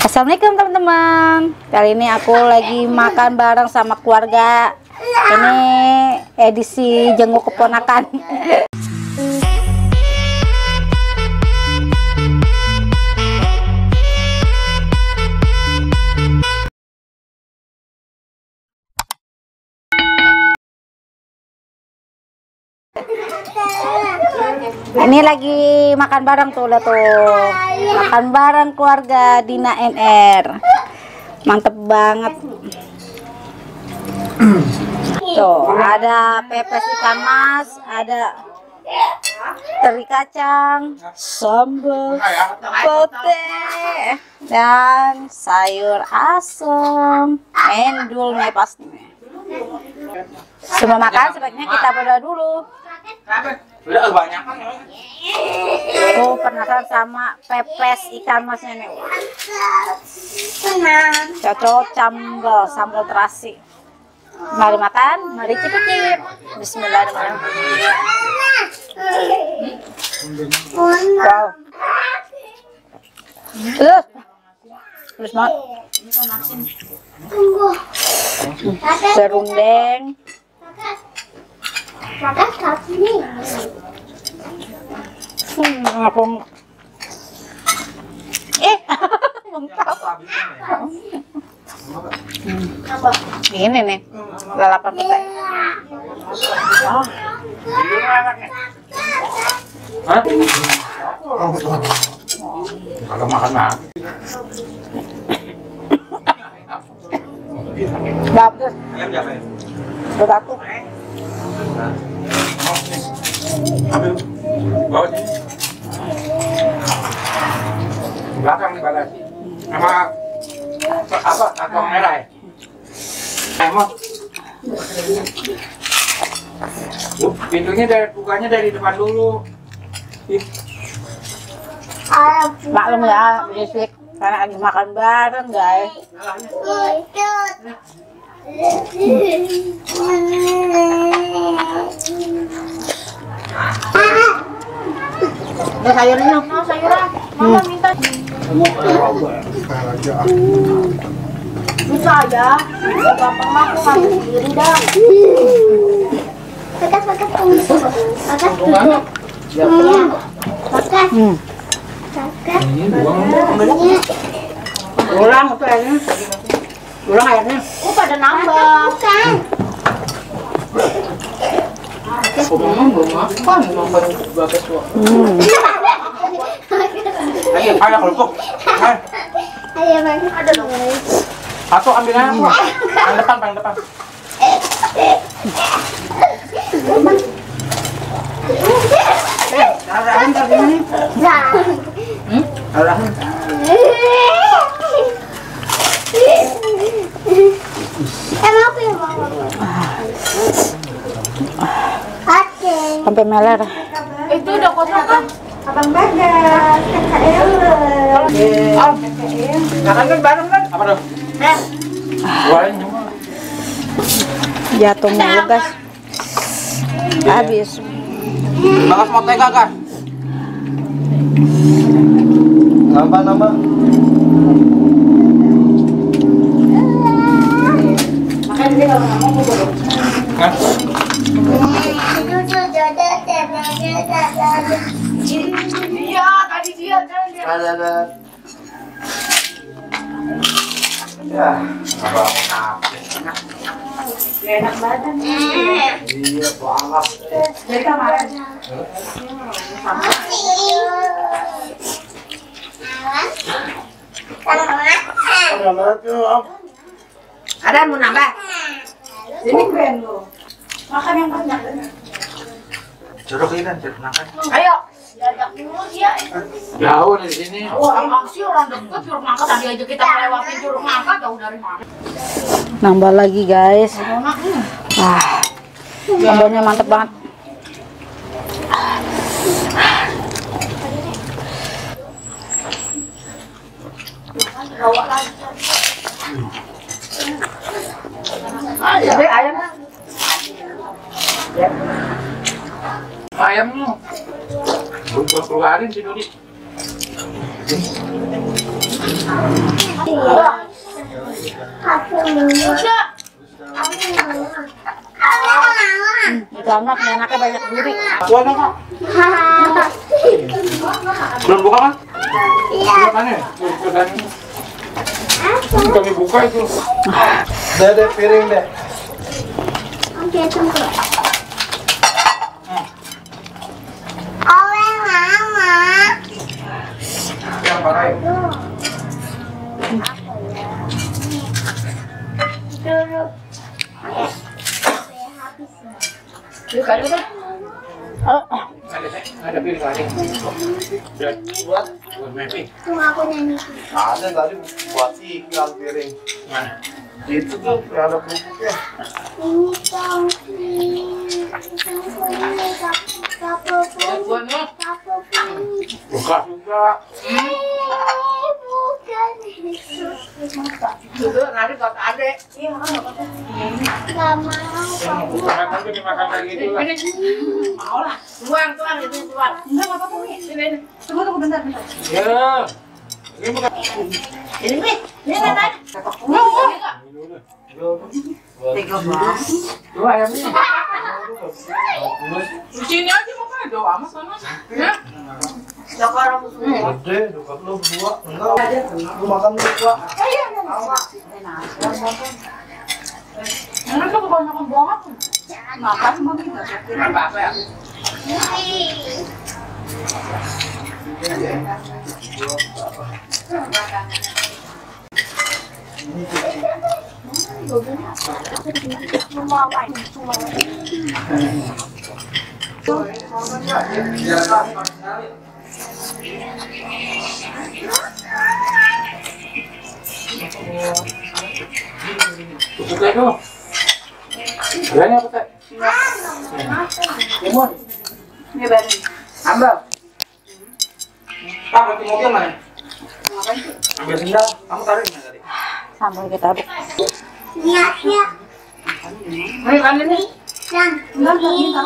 Assalamualaikum teman-teman. Kali ini aku lagi makan bareng sama keluarga. Ini edisi jenguk keponakan. Ini lagi makan bareng tuh, lihat tuh. Makan bareng keluarga Dina NR. Mantep banget. Tuh, ada pepes ikan mas, ada teri kacang, sambal pete, dan sayur asem. Endul nih pasti. Semua makan sebaiknya kita berdoa dulu. Udah banyak. Oh, penasaran sama pepes ikan masnya nih. Cocok sambal terasi. Mari makan, mari cicip-cicip. Bismillahirrahmanirrahim. Wow. Terus banget. Serundeng. Ngapung. Ini nih lalapan pete. Kalau makan mah. Bagus. Beratu. Bawa sini. Belakang nih balas. Sama apa? Kantong merah ya? Emot. Pintunya bukanya dari depan dulu. Maklum ya, berisik karena lagi makan bareng guys. Ada sayurnya, mau sayuran? Mama minta. Bisa aja, gampang mah aku ngambil sendiri dah. Pakas. Ulang itu airnya. Ulang airnya. Oh, pada nambah. Ayo, kerupuk. Ayo, Bang. Ada dong. Satu ambilnya. Yang depan. Arahan tadi ini. Arahan. Emang aku yang bawa. Oke. Sampai meler. Itu udah kotor kan? Abang Bagas, Kakak Ella. Makan kan bareng kan? Apa dong? Buahin semua. Jatuh mulu guys. Habis. Bagas mau tega kan? Nambah. Makan dia kalau nggak mau bodoh. Hah? Iya, tadi dia Ada. Ya, apa Enak badan. Iya, banget. Dari kemarin. Ada mau nambah? Sini Ben lu. Makan yang banyak. Jorok ini kan, makan. Ayo, diajak dulu dia. Jauh dari sini. Wah, sih orang deket juruk nangka tadi aja kita melewati juruk nangka jauh dari mana? Nambah lagi guys. Sambalnya mantep banget. Ayam. Ayamnya belum keluarin sih Dodi. Itu anaknya banyak duri. Kuat Kak. Belum buka kan? Bukan ya? Kami buka itu. Deh piring deh. Oke, tunggu. Oleh mama. Yang pakai. Dulu. Ada piring lagi. Buat Mepi. Tunggu aku nyanyi. Ada tadi buat ikan piring. Mana? Itu tuh ada kerupuknya. Ini kapur Buka juga. bukan Itu nanti buat adek. nggak mau. Bukan aja dimakan lagi itu lah. Mau lah. Tuang itu tuang. Enggak apa-apa nih. Sini. Tunggu bentar. Ya. Ini bukan. Ini nih. Ini kan. Dua ayamnya. Sini aja mau kan jauh amat sana. Ya. Sekarang Gede, dekat lu dua. Enggak. Lu makan dua. Mereka kebanyakan banget. Makan semua kita. Apa-apa ya. Buka itu. Berani apa Teh? Timun. Ini baru. Ambal. Pak, ganti mobil mana? Ambil sendal. Kamu taruh di mana tadi? Sambal kita aduk. Lihat ya. Ini kan ini. Yang ini.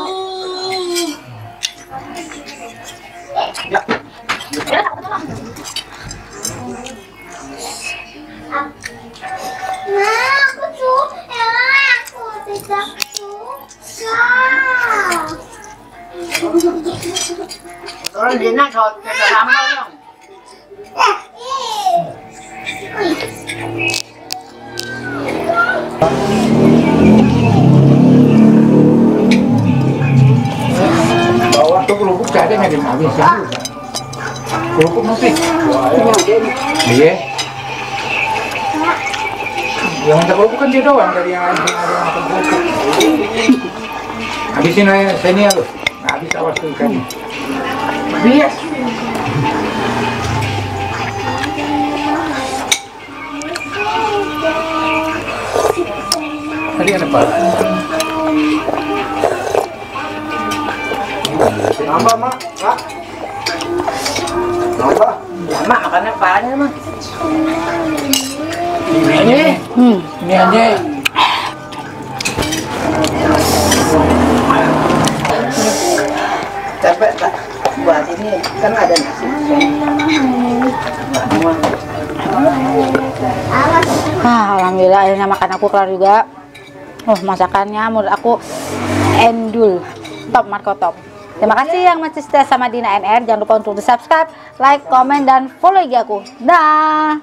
Ya. Nah, aku suka. Aku tidak suka. Orang Dina kalau kita sambal dong. Bawa tuh kerupuk ada nggak habis ya? Kerupuk nanti. Iya. Yang minta kerupuk kan dia doang dari yang ada makan kerupuk. Habisin aja sini ya lu. Habis awas tuh ikannya. Bias. Tadi ada apa? Nambah, Mak. Kak. Nambah. Mak makannya apaan mah? Ini aja. Ini aja. Capek tak? Buat ini kan ada nasi. Alhamdulillah akhirnya makan aku kelar juga. Masakannya menurut aku endul. Top Marco top. Terima kasih yang masih setia sama Dina NR. Jangan lupa untuk di subscribe, like, komen, dan follow IG aku. Dah.